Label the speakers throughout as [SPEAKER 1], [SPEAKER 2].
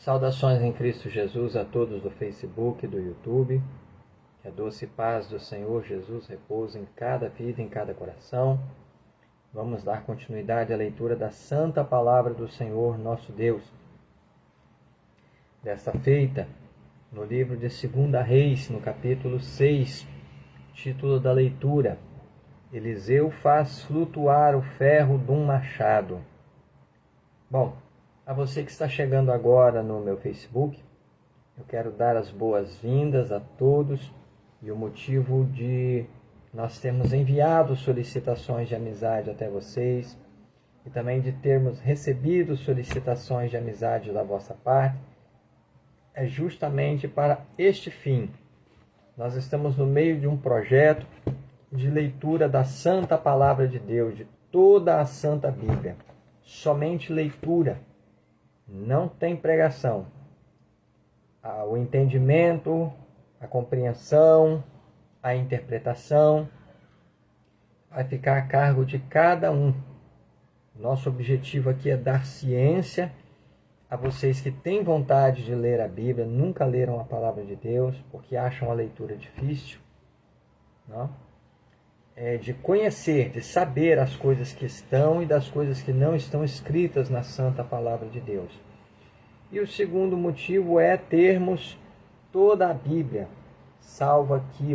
[SPEAKER 1] Saudações em Cristo Jesus a todos do Facebook e do YouTube. Que a doce paz do Senhor Jesus repouse em cada vida, em cada coração. Vamos dar continuidade à leitura da Santa Palavra do Senhor nosso Deus. Desta feita, no livro de 2 Reis, no capítulo 6, título da leitura: Eliseu faz flutuar o ferro de um machado. Bom, a você que está chegando agora no meu Facebook, eu quero dar as boas-vindas a todos e o motivo de nós termos enviado solicitações de amizade até vocês e também de termos recebido solicitações de amizade da vossa parte é justamente para este fim. Nós estamos no meio de um projeto de leitura da Santa Palavra de Deus, de toda a Santa Bíblia. Somente leitura. Não tem pregação. O entendimento, a compreensão, a interpretação vai ficar a cargo de cada um. Nosso objetivo aqui é dar ciência a vocês que têm vontade de ler a Bíblia, nunca leram a Palavra de Deus, porque acham a leitura difícil, não? De conhecer, de saber as coisas que estão e das coisas que não estão escritas na Santa Palavra de Deus. E o segundo motivo é termos toda a Bíblia salva aqui,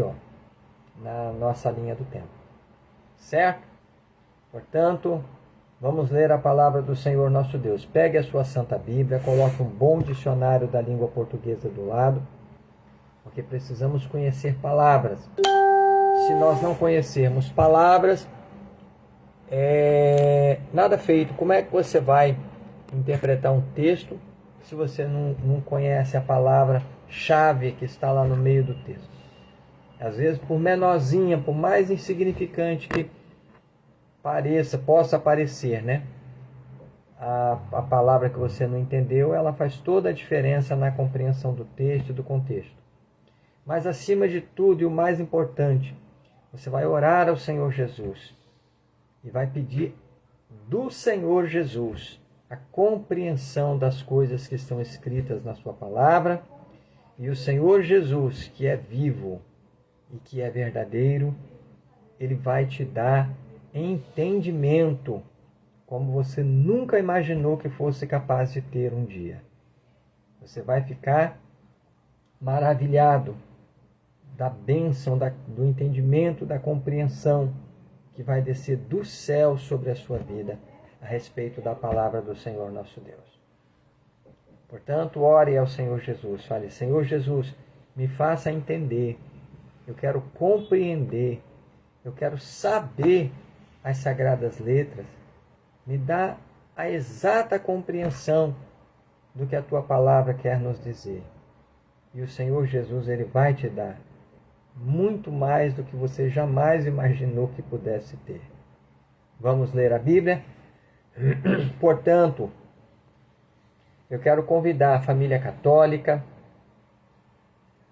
[SPEAKER 1] na nossa linha do tempo. Certo? Portanto, vamos ler a palavra do Senhor nosso Deus. Pegue a sua Santa Bíblia, coloque um bom dicionário da língua portuguesa do lado, porque precisamos conhecer palavras. Se nós não conhecermos palavras, nada feito. Como é que você vai interpretar um texto se você não conhece a palavra-chave que está lá no meio do texto? Às vezes, por menorzinha, por mais insignificante que possa parecer, né? A palavra que você não entendeu, ela faz toda a diferença na compreensão do texto e do contexto. Mas, acima de tudo, e o mais importante, você vai orar ao Senhor Jesus e vai pedir do Senhor Jesus a compreensão das coisas que estão escritas na sua palavra, e o Senhor Jesus, que é vivo e que é verdadeiro, Ele vai te dar entendimento como você nunca imaginou que fosse capaz de ter um dia. Você vai ficar maravilhado da bênção, do entendimento, da compreensão que vai descer do céu sobre a sua vida a respeito da palavra do Senhor nosso Deus. Portanto, ore ao Senhor Jesus. Fale: Senhor Jesus, me faça entender. Eu quero compreender. Eu quero saber as sagradas letras. Me dá a exata compreensão do que a tua palavra quer nos dizer. E o Senhor Jesus, Ele vai te dar muito mais do que você jamais imaginou que pudesse ter. Vamos ler a Bíblia? Portanto, eu quero convidar a família católica,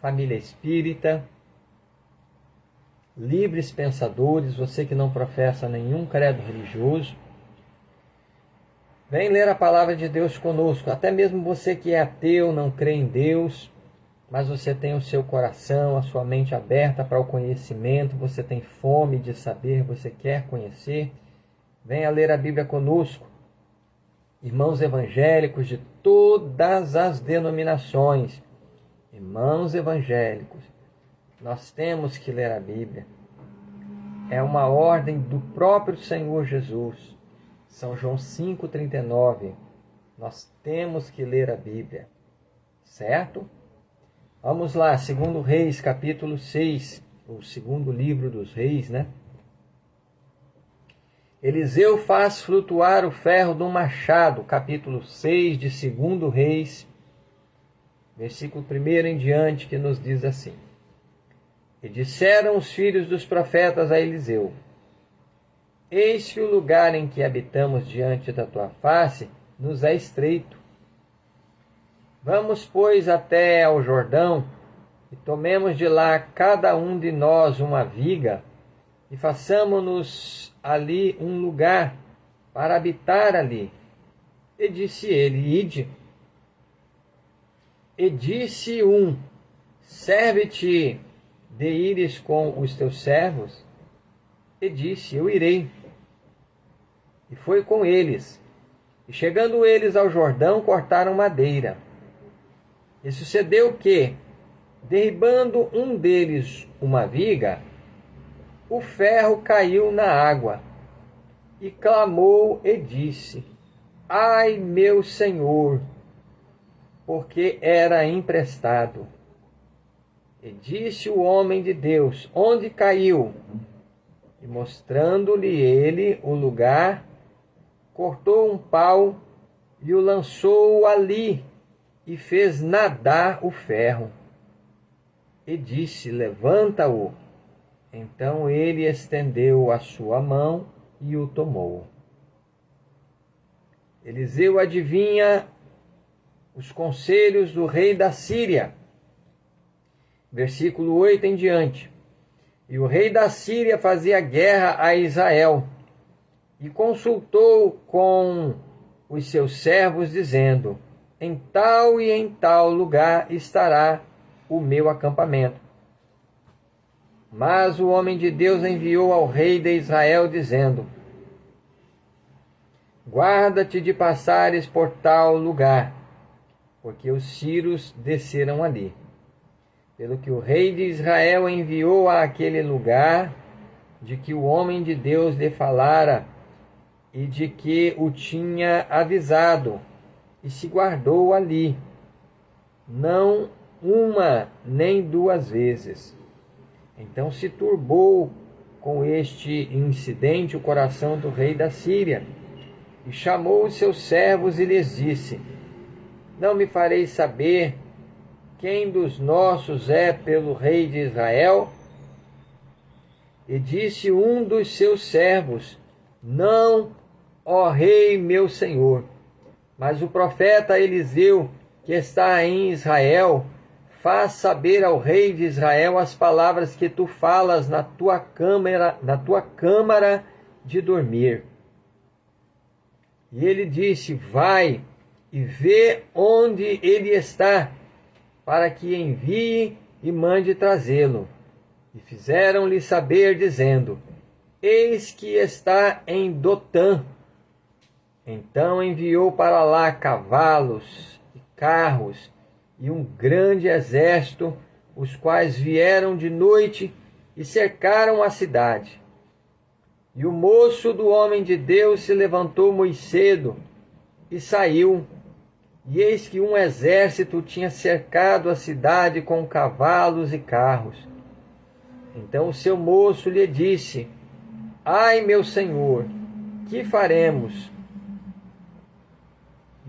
[SPEAKER 1] família espírita, livres pensadores, você que não professa nenhum credo religioso, vem ler a palavra de Deus conosco. Até mesmo você que é ateu, não crê em Deus, mas você tem o seu coração, a sua mente aberta para o conhecimento, você tem fome de saber, você quer conhecer, venha ler a Bíblia conosco. Irmãos evangélicos de todas as denominações, irmãos evangélicos, nós temos que ler a Bíblia. É uma ordem do próprio Senhor Jesus. São João 5,39. Nós temos que ler a Bíblia. Certo? Vamos lá, 2 Reis, capítulo 6, o segundo livro dos reis, né? Eliseu faz flutuar o ferro de um machado, capítulo 6 de 2 Reis, versículo 1 em diante, que nos diz assim: E disseram os filhos dos profetas a Eliseu: Eis que o lugar em que habitamos diante da tua face nos é estreito. Vamos, pois, até ao Jordão, e tomemos de lá cada um de nós uma viga, e façamo-nos ali um lugar para habitar ali. E disse ele: Ide. E disse um: serve-te de ires com os teus servos? E disse: eu irei. E foi com eles. E chegando eles ao Jordão, cortaram madeira. E sucedeu que, derribando um deles uma viga, o ferro caiu na água. E clamou e disse: ai, meu senhor, porque era emprestado. E disse o homem de Deus: onde caiu? E mostrando-lhe ele o lugar, cortou um pau e o lançou ali, e fez nadar o ferro. E disse: levanta-o. Então ele estendeu a sua mão e o tomou. Eliseu adivinha os conselhos do rei da Síria. Versículo 8 em diante. E o rei da Síria fazia guerra a Israel, e consultou com os seus servos, dizendo: em tal e em tal lugar estará o meu acampamento. Mas o homem de Deus enviou ao rei de Israel, dizendo: guarda-te de passares por tal lugar, porque os sírios desceram ali. Pelo que o rei de Israel enviou àquele lugar, de que o homem de Deus lhe falara, e de que o tinha avisado, e se guardou ali, não uma nem duas vezes. Então se turbou com este incidente o coração do rei da Síria, e chamou os seus servos e lhes disse: não me fareis saber quem dos nossos é pelo rei de Israel? E disse um dos seus servos: não, ó rei meu senhor, mas o profeta Eliseu, que está em Israel, faz saber ao rei de Israel as palavras que tu falas na tua câmara de dormir. E ele disse: vai e vê onde ele está, para que envie e mande trazê-lo. E fizeram-lhe saber, dizendo: eis que está em Dotã. Então enviou para lá cavalos e carros e um grande exército, os quais vieram de noite e cercaram a cidade. E o moço do homem de Deus se levantou muito cedo e saiu. E eis que um exército tinha cercado a cidade com cavalos e carros. Então o seu moço lhe disse: ai, meu senhor, que faremos?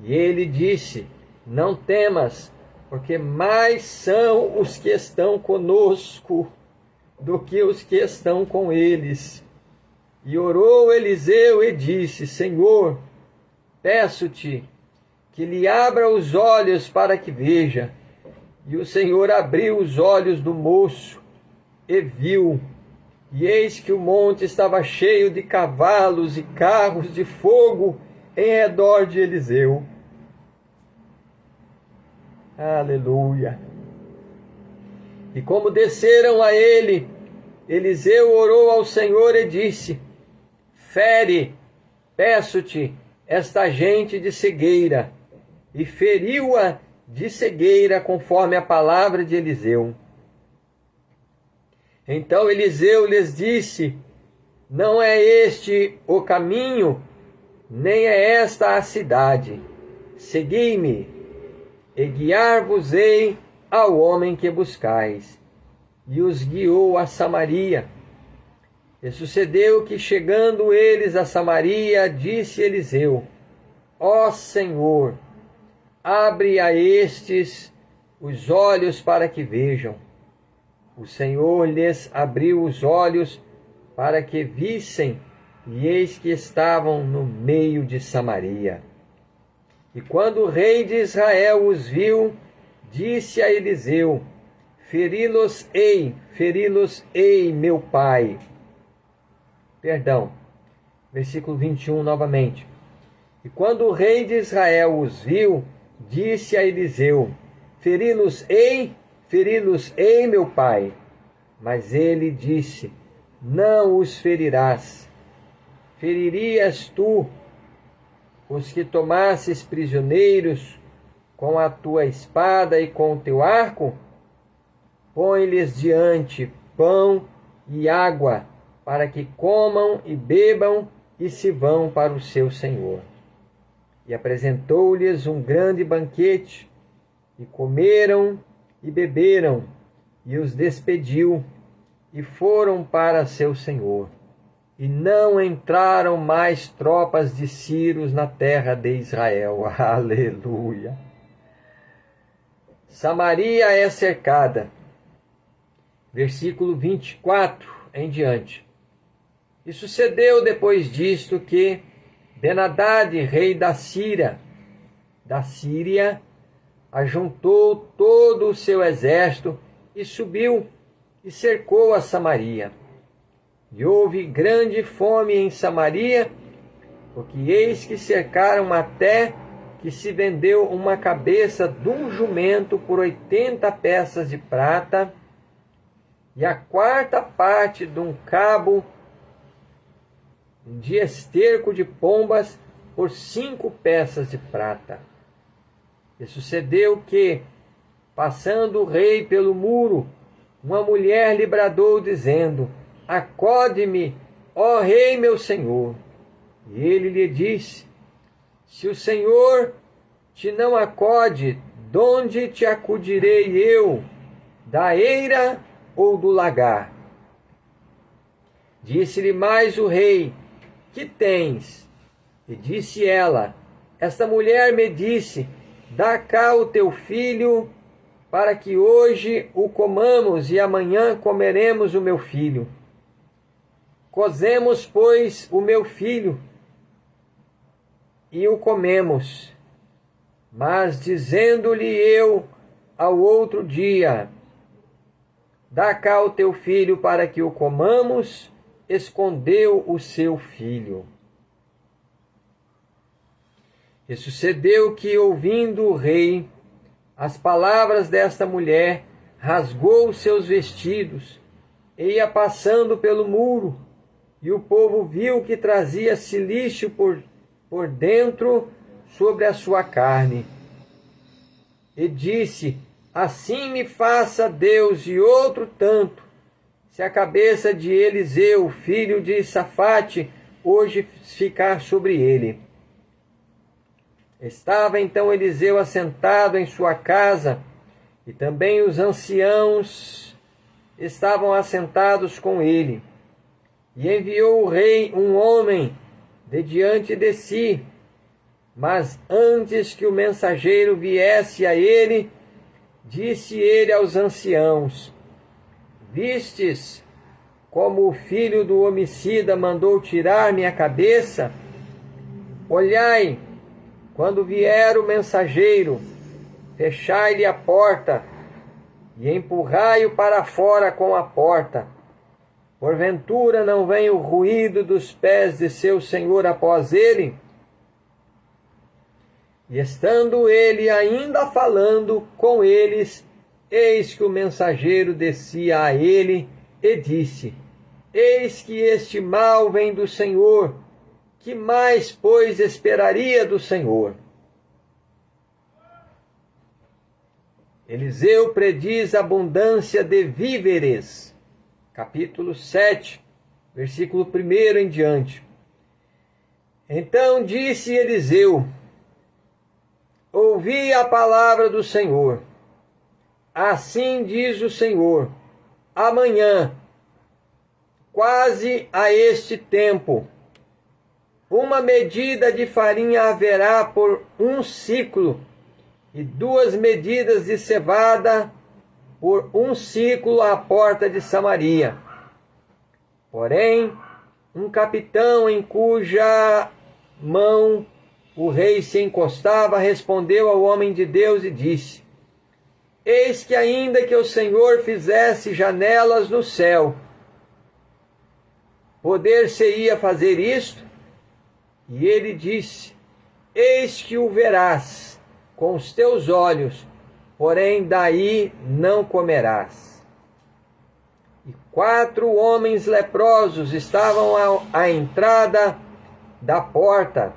[SPEAKER 1] E ele disse: não temas, porque mais são os que estão conosco do que os que estão com eles. E orou Eliseu e disse: Senhor, peço-te que lhe abra os olhos para que veja. E o Senhor abriu os olhos do moço e viu. E eis que o monte estava cheio de cavalos e carros de fogo em redor de Eliseu. Aleluia! E como desceram a ele, Eliseu orou ao Senhor e disse: fere, peço-te, esta gente de cegueira. E feriu-a de cegueira, conforme a palavra de Eliseu. Então Eliseu lhes disse: não é este o caminho, nem é esta a cidade. Segui-me, e guiar-vos-ei ao homem que buscais. E os guiou a Samaria. E sucedeu que, chegando eles a Samaria, disse Eliseu: ó Senhor, abre a estes os olhos para que vejam. O Senhor lhes abriu os olhos para que vissem, e eis que estavam no meio de Samaria. E quando o rei de Israel os viu, disse a Eliseu: feri-los-ei, meu pai. Versículo 21 novamente. E quando o rei de Israel os viu, disse a Eliseu: feri-los-ei, meu pai. Mas ele disse: não os ferirás. Feririas tu os que tomasses prisioneiros com a tua espada e com o teu arco? Põe-lhes diante pão e água, para que comam e bebam e se vão para o seu senhor. E apresentou-lhes um grande banquete, e comeram e beberam, e os despediu, e foram para seu senhor. E não entraram mais tropas de Ciro na terra de Israel. Aleluia! Samaria é cercada. Versículo 24 em diante. E sucedeu depois disto que Ben-Hadad, rei da Síria, ajuntou todo o seu exército e subiu e cercou a Samaria. E houve grande fome em Samaria, porque eis que cercaram até que se vendeu uma cabeça de um jumento por 80 peças de prata, e a quarta parte de um cabo de esterco de pombas por 5 peças de prata. E sucedeu que, passando o rei pelo muro, uma mulher lhe bradou, dizendo: acode-me, ó rei meu senhor. E ele lhe disse: se o Senhor te não acode, donde te acudirei eu? Da eira ou do lagar? Disse-lhe mais o rei: que tens? E disse ela: esta mulher me disse: dá cá o teu filho, para que hoje o comamos e amanhã comeremos o meu filho. Cozemos, pois, o meu filho e o comemos. Mas dizendo-lhe eu ao outro dia: dá cá o teu filho para que o comamos, escondeu o seu filho. E sucedeu que, ouvindo o rei as palavras desta mulher, rasgou os seus vestidos e ia passando pelo muro, e o povo viu que trazia cilício por dentro sobre a sua carne. E disse: assim me faça Deus e outro tanto, se a cabeça de Eliseu, filho de Safate, hoje ficar sobre ele. Estava então Eliseu assentado em sua casa, e também os anciãos estavam assentados com ele. E enviou o rei um homem de diante de si, mas antes que o mensageiro viesse a ele, disse ele aos anciãos: vistes como o filho do homicida mandou tirar minha cabeça? Olhai, quando vier o mensageiro, fechai-lhe a porta e empurrai-o para fora com a porta. Porventura não vem o ruído dos pés de seu senhor após ele? E estando ele ainda falando com eles, eis que o mensageiro descia a ele e disse: eis que este mal vem do Senhor. Que mais, pois, esperaria do Senhor? Eliseu prediz abundância de víveres. Capítulo 7, versículo 1 em diante. Então disse Eliseu: ouvi a palavra do Senhor. Assim diz o Senhor: amanhã, quase a este tempo, uma medida de farinha haverá por 1 siclo, e 2 medidas de cevada por 1 siclo à porta de Samaria. Porém, um capitão em cuja mão o rei se encostava respondeu ao homem de Deus e disse: eis que ainda que o Senhor fizesse janelas no céu, poder-se-ia fazer isto? E ele disse: eis que o verás com os teus olhos, porém daí não comerás. E 4 homens leprosos estavam à entrada da porta,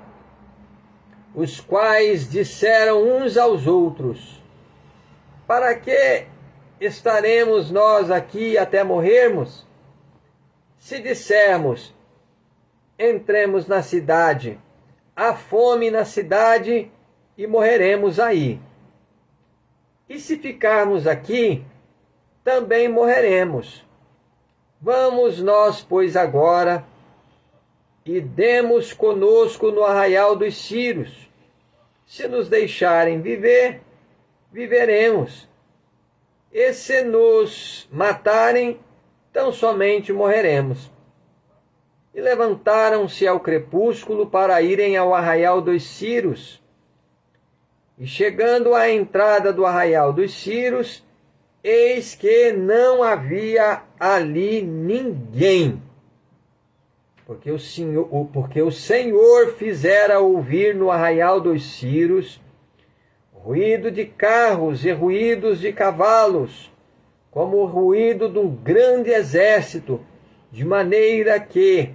[SPEAKER 1] os quais disseram uns aos outros: para que estaremos nós aqui até morrermos? Se dissermos: entremos na cidade, há fome na cidade e morreremos aí. E se ficarmos aqui, também morreremos. Vamos nós, pois, agora e demos conosco no arraial dos Círios. Se nos deixarem viver, viveremos. E se nos matarem, tão somente morreremos. E levantaram-se ao crepúsculo para irem ao arraial dos Círios. E chegando à entrada do arraial dos Círios, eis que não havia ali ninguém, porque o Senhor fizera ouvir no arraial dos Círios ruído de carros e ruídos de cavalos, como o ruído de um grande exército, de maneira que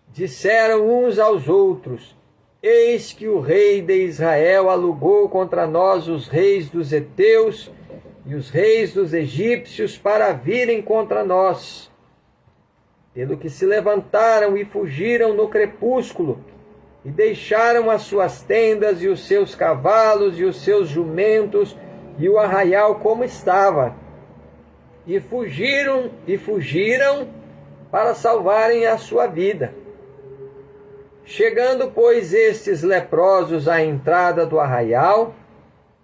[SPEAKER 1] disseram uns aos outros: eis que o rei de Israel alugou contra nós os reis dos heteus e os reis dos egípcios para virem contra nós. Pelo que se levantaram e fugiram no crepúsculo, e deixaram as suas tendas e os seus cavalos e os seus jumentos e o arraial como estava, e fugiram para salvarem a sua vida. Chegando, pois, estes leprosos à entrada do arraial,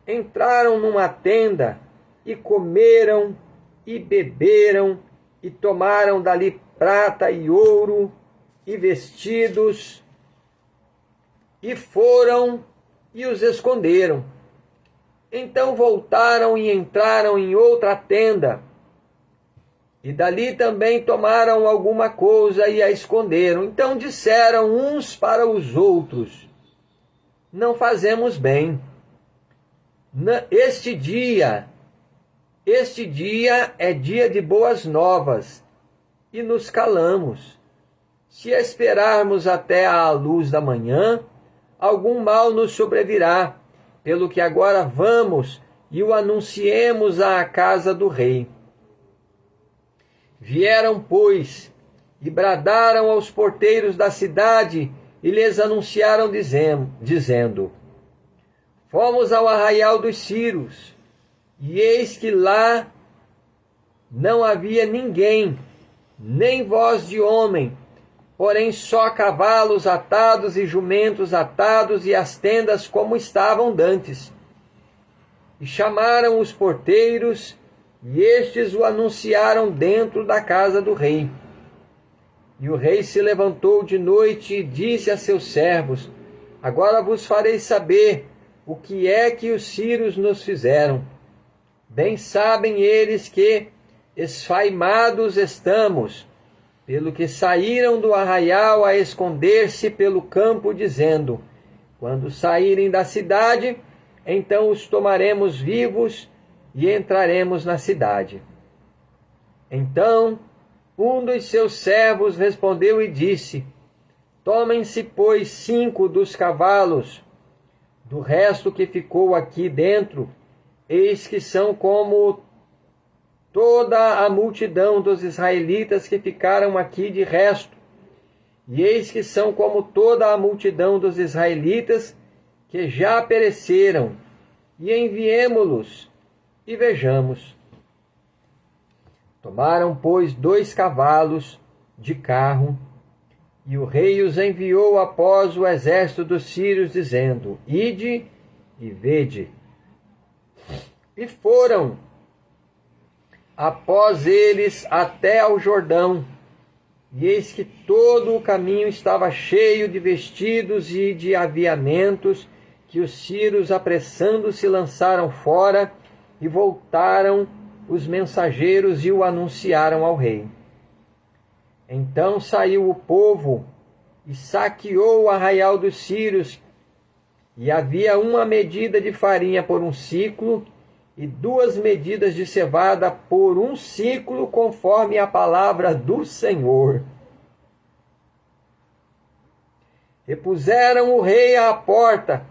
[SPEAKER 1] entraram numa tenda e comeram e beberam e tomaram dali prata e ouro e vestidos, e foram e os esconderam. Então voltaram e entraram em outra tenda, e dali também tomaram alguma coisa e a esconderam. Então disseram uns para os outros: não fazemos bem. Este dia é dia de boas novas, e nos calamos. Se esperarmos até à luz da manhã, algum mal nos sobrevirá, pelo que agora vamos e o anunciemos à casa do rei. Vieram, pois, e bradaram aos porteiros da cidade e lhes anunciaram, dizendo: fomos ao arraial dos Círios, e eis que lá não havia ninguém, nem voz de homem, porém só cavalos atados e jumentos atados, e as tendas como estavam dantes. E chamaram os porteiros, e estes o anunciaram dentro da casa do rei. E o rei se levantou de noite e disse a seus servos: agora vos farei saber o que é que os sírios nos fizeram. Bem sabem eles que esfaimados estamos, pelo que saíram do arraial a esconder-se pelo campo, dizendo: quando saírem da cidade, então os tomaremos vivos e entraremos na cidade. Então um dos seus servos respondeu e disse: tomem-se, pois, 5 dos cavalos do resto que ficou aqui dentro, eis que são como toda a multidão dos israelitas que ficaram aqui de resto, e eis que são como toda a multidão dos israelitas que já pereceram, e enviemo-los, e vejamos. Tomaram, pois, 2 cavalos de carro, e o rei os enviou após o exército dos sírios, dizendo: ide e vede. E foram após eles até ao Jordão, e eis que todo o caminho estava cheio de vestidos e de aviamentos, que os sírios, apressando-se, lançaram fora, e voltaram os mensageiros e o anunciaram ao rei. Então saiu o povo e saqueou o arraial dos sírios, e havia uma medida de farinha por 1 siclo, e 2 medidas de cevada por 1 ciclo, conforme a palavra do Senhor. E puseram o rei à porta,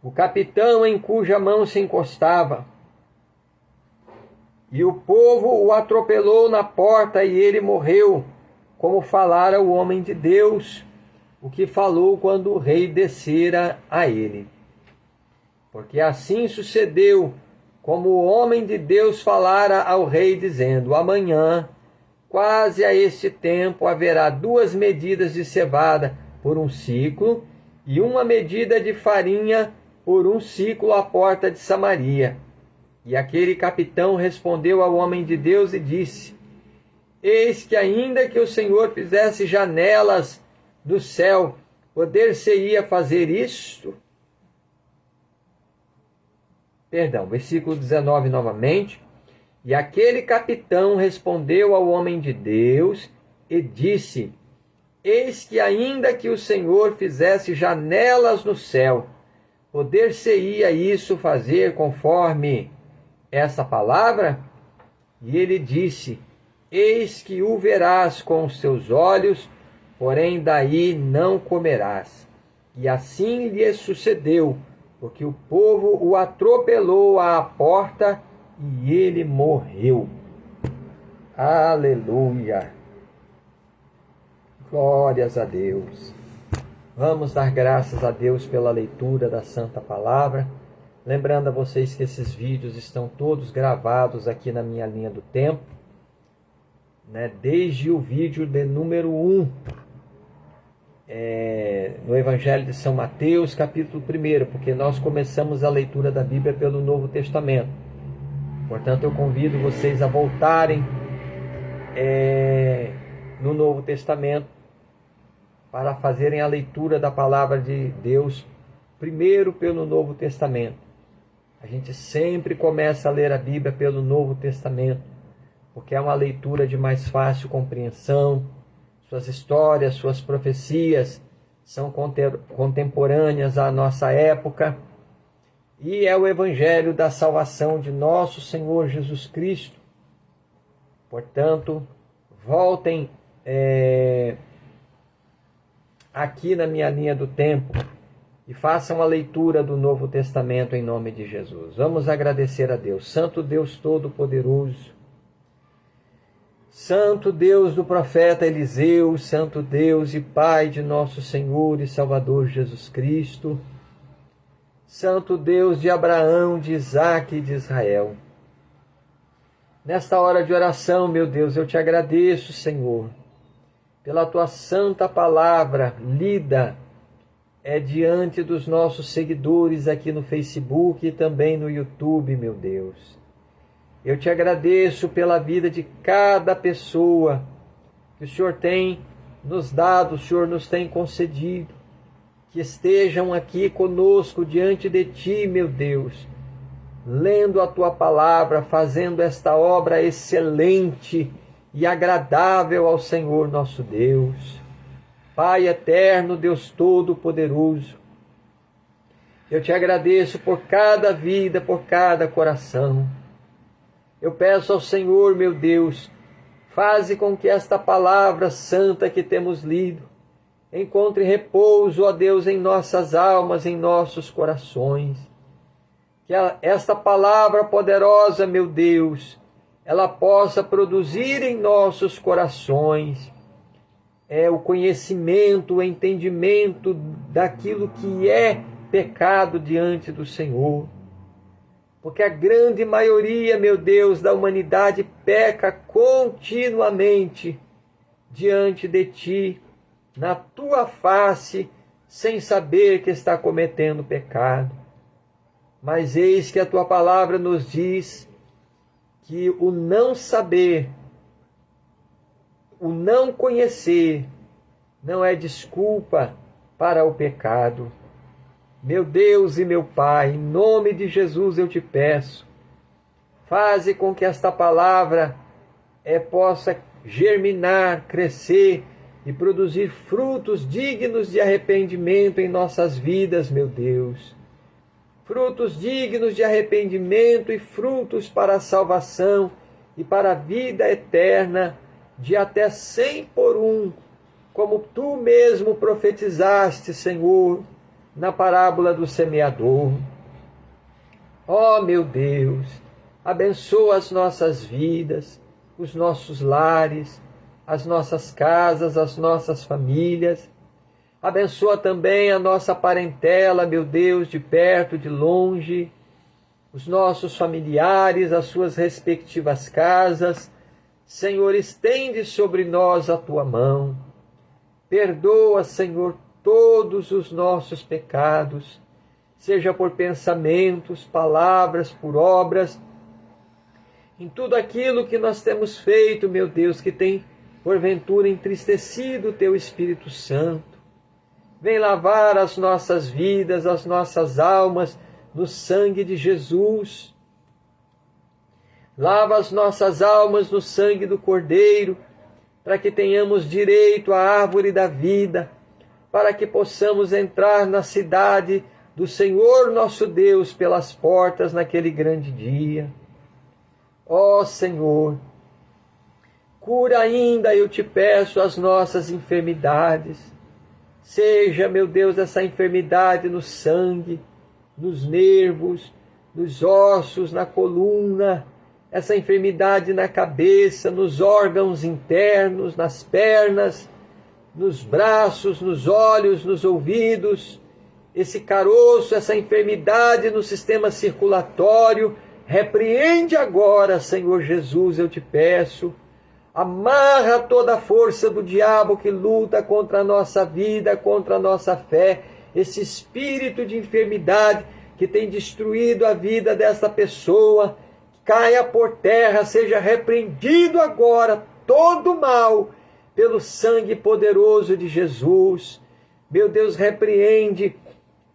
[SPEAKER 1] o capitão em cuja mão se encostava. E o povo o atropelou na porta, e ele morreu, como falara o homem de Deus, o que falou quando o rei descera a ele. Porque assim sucedeu, como o homem de Deus falara ao rei, dizendo: amanhã, quase a este tempo, haverá 2 medidas de cevada por 1 ciclo, e 1 medida de farinha por 1 ciclo à porta de Samaria. E aquele capitão respondeu ao homem de Deus e disse: eis que ainda que o Senhor fizesse janelas do céu, poder-se-ia fazer isto? Versículo 19 novamente. E aquele capitão respondeu ao homem de Deus e disse: eis que ainda que o Senhor fizesse janelas no céu, poder-se-ia isso fazer conforme essa palavra? E ele disse: eis que o verás com os teus olhos, porém daí não comerás. E assim lhe sucedeu, porque o povo o atropelou à porta e ele morreu. Aleluia! Glórias a Deus! Vamos dar graças a Deus pela leitura da Santa Palavra. Lembrando a vocês que esses vídeos estão todos gravados aqui na minha linha do tempo, né? Desde o vídeo de número 1, no Evangelho de São Mateus, capítulo 1, porque nós começamos a leitura da Bíblia pelo Novo Testamento. Portanto, eu convido vocês a voltarem no Novo Testamento para fazerem a leitura da Palavra de Deus primeiro pelo Novo Testamento. A gente sempre começa a ler a Bíblia pelo Novo Testamento, porque é uma leitura de mais fácil compreensão. Suas histórias, suas profecias são contemporâneas à nossa época, e é o Evangelho da salvação de nosso Senhor Jesus Cristo. Portanto, voltem aqui na minha linha do tempo e façam a leitura do Novo Testamento em nome de Jesus. Vamos agradecer a Deus. Santo Deus Todo-Poderoso, Santo Deus do profeta Eliseu, Santo Deus e Pai de nosso Senhor e Salvador Jesus Cristo, Santo Deus de Abraão, de Isaque e de Israel. Nesta hora de oração, meu Deus, eu te agradeço, Senhor, pela tua santa palavra lida diante dos nossos seguidores aqui no Facebook e também no YouTube, meu Deus. Eu te agradeço pela vida de cada pessoa que o Senhor tem nos dado, o Senhor nos tem concedido, que estejam aqui conosco diante de Ti, meu Deus, lendo a Tua palavra, fazendo esta obra excelente e agradável ao Senhor nosso Deus. Pai eterno, Deus Todo-Poderoso, eu te agradeço por cada vida, por cada coração. Eu peço ao Senhor, meu Deus, faze com que esta palavra santa que temos lido encontre repouso, ó Deus, em nossas almas, em nossos corações. Que esta palavra poderosa, meu Deus, ela possa produzir em nossos corações o conhecimento, o entendimento daquilo que é pecado diante do Senhor. Porque a grande maioria, meu Deus, da humanidade peca continuamente diante de Ti, na Tua face, sem saber que está cometendo pecado. Mas eis que a Tua palavra nos diz que o não saber, o não conhecer, não é desculpa para o pecado. Meu Deus e meu Pai, em nome de Jesus eu te peço, faze com que esta palavra possa germinar, crescer e produzir frutos dignos de arrependimento em nossas vidas, meu Deus. frutos dignos de arrependimento e frutos para a salvação e para a vida eterna, de até 100 por um, como tu mesmo profetizaste, Senhor, na parábola do semeador. Ó meu Deus, abençoa as nossas vidas, os nossos lares, as nossas casas, as nossas famílias. Abençoa também a nossa parentela, meu Deus, de perto, de longe, os nossos familiares, as suas respectivas casas. Senhor, estende sobre nós a tua mão. Perdoa, Senhor, todos os nossos pecados, seja por pensamentos, palavras, por obras, em tudo aquilo que nós temos feito, meu Deus, que tem porventura entristecido o teu Espírito Santo. Vem lavar as nossas vidas, as nossas almas no sangue de Jesus. Lava as nossas almas no sangue do Cordeiro, para que tenhamos direito à árvore da vida, para que possamos entrar na cidade do Senhor nosso Deus pelas portas naquele grande dia. Ó Senhor, cura ainda, eu te peço, as nossas enfermidades. Seja, meu Deus, essa enfermidade no sangue, nos nervos, nos ossos, na coluna, essa enfermidade na cabeça, nos órgãos internos, nas pernas, nos braços, nos olhos, nos ouvidos, esse caroço, essa enfermidade no sistema circulatório. Repreende agora, Senhor Jesus, eu te peço. Amarra toda a força do diabo que luta contra a nossa vida, contra a nossa fé, esse espírito de enfermidade que tem destruído a vida desta pessoa. Caia por terra, seja repreendido agora todo mal pelo sangue poderoso de Jesus. Meu Deus, repreende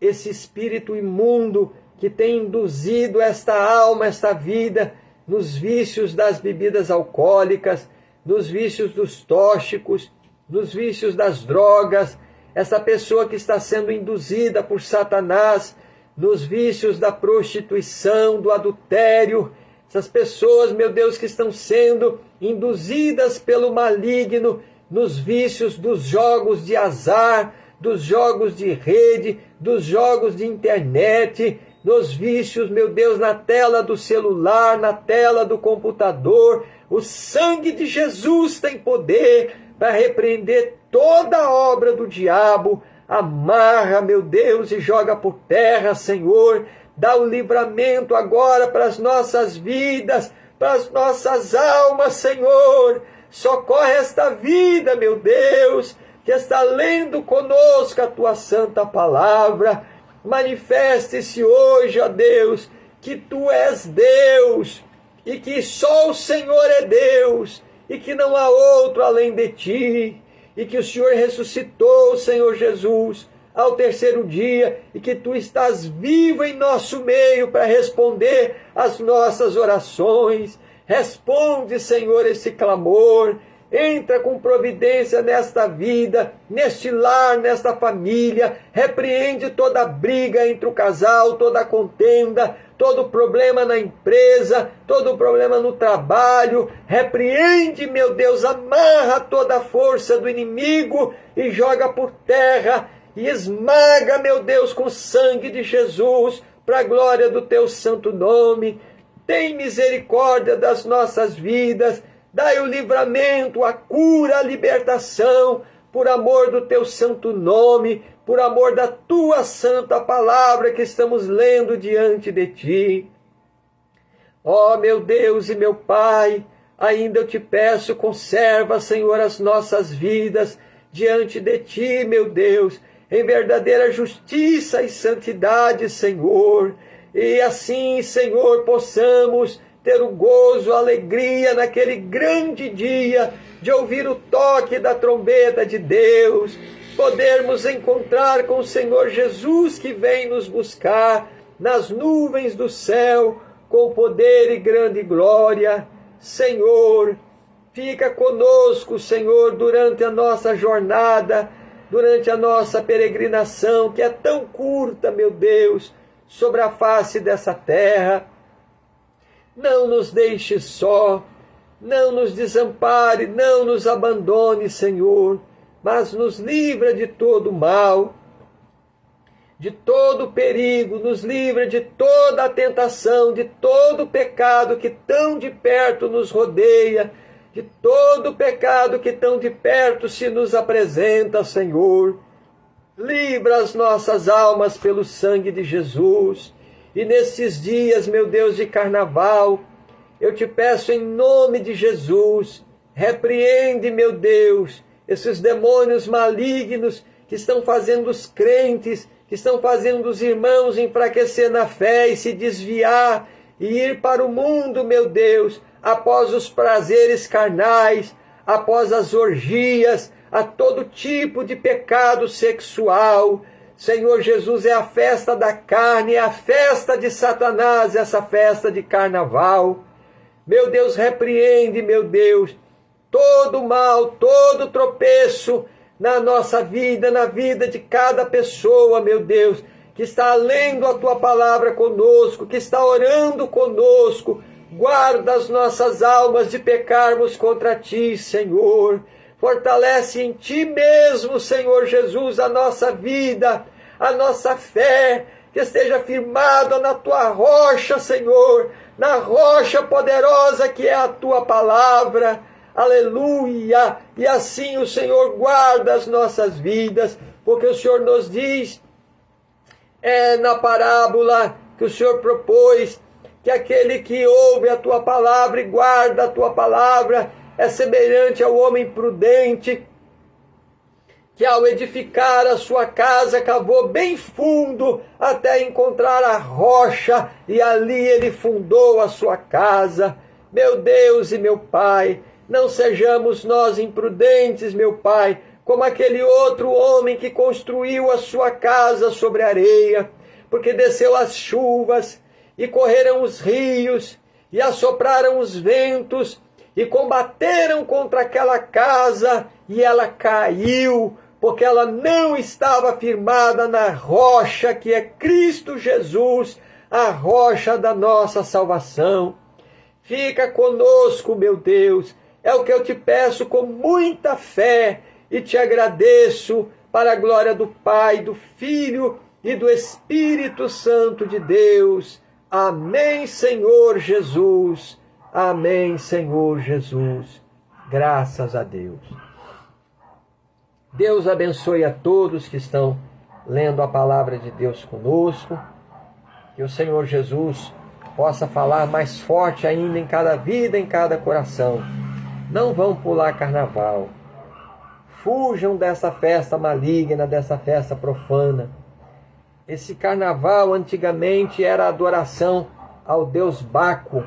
[SPEAKER 1] esse espírito imundo que tem induzido esta alma, esta vida, nos vícios das bebidas alcoólicas, nos vícios dos tóxicos, nos vícios das drogas, essa pessoa que está sendo induzida por Satanás, nos vícios da prostituição, do adultério, essas pessoas, meu Deus, que estão sendo induzidas pelo maligno nos vícios dos jogos de azar, dos jogos de rede, dos jogos de internet, nos vícios, meu Deus, na tela do celular, na tela do computador. O sangue de Jesus tem poder para repreender toda a obra do diabo. Amarra, meu Deus, e joga por terra, Senhor. Dá o livramento agora para as nossas vidas, para as nossas almas, Senhor. Socorre esta vida, meu Deus, que está lendo conosco a tua santa palavra. Manifeste-se hoje, ó Deus, que tu és Deus, e que só o Senhor é Deus, e que não há outro além de ti, e que o Senhor ressuscitou, Senhor Jesus, ao terceiro dia, e que tu estás vivo em nosso meio para responder às nossas orações. Responde, Senhor, esse clamor. Entra com providência nesta vida, neste lar, nesta família. Repreende toda briga entre o casal, toda contenda, todo problema na empresa, todo problema no trabalho. Repreende, meu Deus, amarra toda a força do inimigo e joga por terra e esmaga, meu Deus, com o sangue de Jesus, para a glória do teu santo nome. Tem misericórdia das nossas vidas. Dai o livramento, a cura, a libertação, por amor do teu santo nome, por amor da tua santa palavra que estamos lendo diante de ti. Ó meu Deus e meu Pai, ainda eu te peço, conserva, Senhor, as nossas vidas diante de ti, meu Deus, em verdadeira justiça e santidade, Senhor. E assim, Senhor, possamos ter o gozo, a alegria naquele grande dia de ouvir o toque da trombeta de Deus, podermos encontrar com o Senhor Jesus que vem nos buscar nas nuvens do céu com poder e grande glória. Senhor, fica conosco, Senhor, durante a nossa jornada, durante a nossa peregrinação, que é tão curta, meu Deus. sobre a face dessa terra. Não nos deixe só, não nos desampare, não nos abandone, Senhor, mas nos livra de todo mal, de todo perigo, nos livra de toda a tentação, de todo pecado que tão de perto nos rodeia, de todo pecado que tão de perto se nos apresenta, Senhor. Livra as nossas almas pelo sangue de Jesus. E nesses dias, meu Deus, de carnaval, eu te peço em nome de Jesus, repreende, meu Deus, esses demônios malignos que estão fazendo os crentes, que estão fazendo os irmãos enfraquecer na fé e se desviar e ir para o mundo, meu Deus, após os prazeres carnais, após as orgias, a todo tipo de pecado sexual. Senhor Jesus, é a festa da carne, é a festa de Satanás, essa festa de carnaval. Meu Deus, repreende, meu Deus, todo mal, todo tropeço na nossa vida, na vida de cada pessoa, meu Deus, que está lendo a Tua palavra conosco, que está orando conosco. Guarda as nossas almas de pecarmos contra Ti, Senhor. Fortalece em Ti mesmo, Senhor Jesus, a nossa vida, a nossa fé, que esteja firmada na Tua rocha, Senhor, na rocha poderosa que é a Tua palavra. Aleluia! E assim o Senhor guarda as nossas vidas, porque o Senhor nos diz, na parábola que o Senhor propôs, que aquele que ouve a Tua palavra e guarda a Tua palavra é semelhante ao homem prudente, que ao edificar a sua casa, cavou bem fundo até encontrar a rocha, e ali ele fundou a sua casa. Meu Deus e meu Pai, não sejamos nós imprudentes, meu Pai, como aquele outro homem que construiu a sua casa sobre a areia, porque desceu as chuvas, e correram os rios, e assopraram os ventos, e combateram contra aquela casa, e ela caiu, porque ela não estava firmada na rocha que é Cristo Jesus, a rocha da nossa salvação. Fica conosco, meu Deus, é o que eu te peço com muita fé, e te agradeço para a glória do Pai, do Filho e do Espírito Santo de Deus. Amém, Senhor Jesus. Amém, Senhor Jesus. Graças a Deus. Deus abençoe a todos que estão lendo a palavra de Deus conosco. Que o Senhor Jesus possa falar mais forte ainda em cada vida, em cada coração. Não vão pular carnaval. Fujam dessa festa maligna, dessa festa profana. Esse carnaval antigamente era adoração ao deus Baco.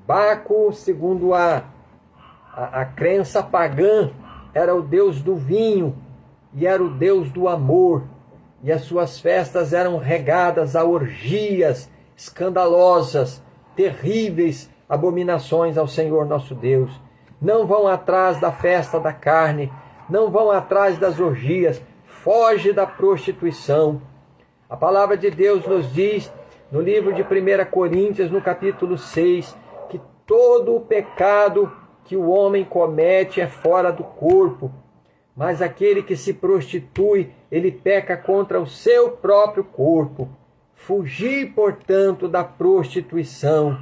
[SPEAKER 1] Baco, segundo a crença pagã, era o deus do vinho e era o deus do amor. E as suas festas eram regadas a orgias escandalosas, terríveis abominações ao Senhor nosso Deus. Não vão atrás da festa da carne, não vão atrás das orgias, foge da prostituição. A palavra de Deus nos diz, no livro de 1 Coríntios, no capítulo 6, que todo o pecado que o homem comete é fora do corpo, mas aquele que se prostitui, ele peca contra o seu próprio corpo. Fugi, portanto, da prostituição.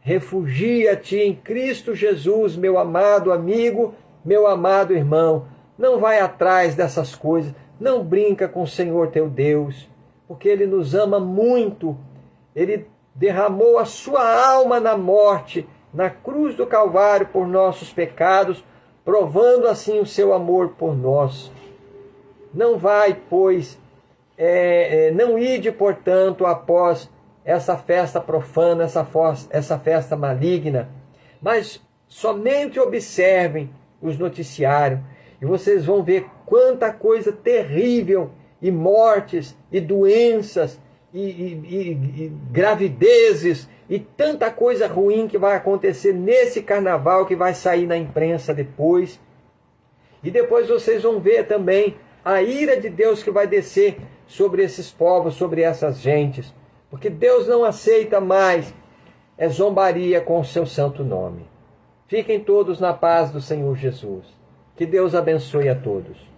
[SPEAKER 1] Refugia-te em Cristo Jesus, meu amado amigo, meu amado irmão. Não vai atrás dessas coisas, não brinca com o Senhor teu Deus, porque Ele nos ama muito. Ele derramou a sua alma na morte, na cruz do Calvário por nossos pecados, provando assim o seu amor por nós. Não vai, pois, não ide, portanto, após essa festa profana, essa festa maligna, mas somente observem os noticiários e vocês vão ver quanta coisa terrível, e mortes, e doenças, e gravidezes, e tanta coisa ruim que vai acontecer nesse carnaval, que vai sair na imprensa depois. E depois vocês vão ver também a ira de Deus que vai descer sobre esses povos, sobre essas gentes, porque Deus não aceita mais zombaria com o seu santo nome. Fiquem todos na paz do Senhor Jesus. Que Deus abençoe a todos.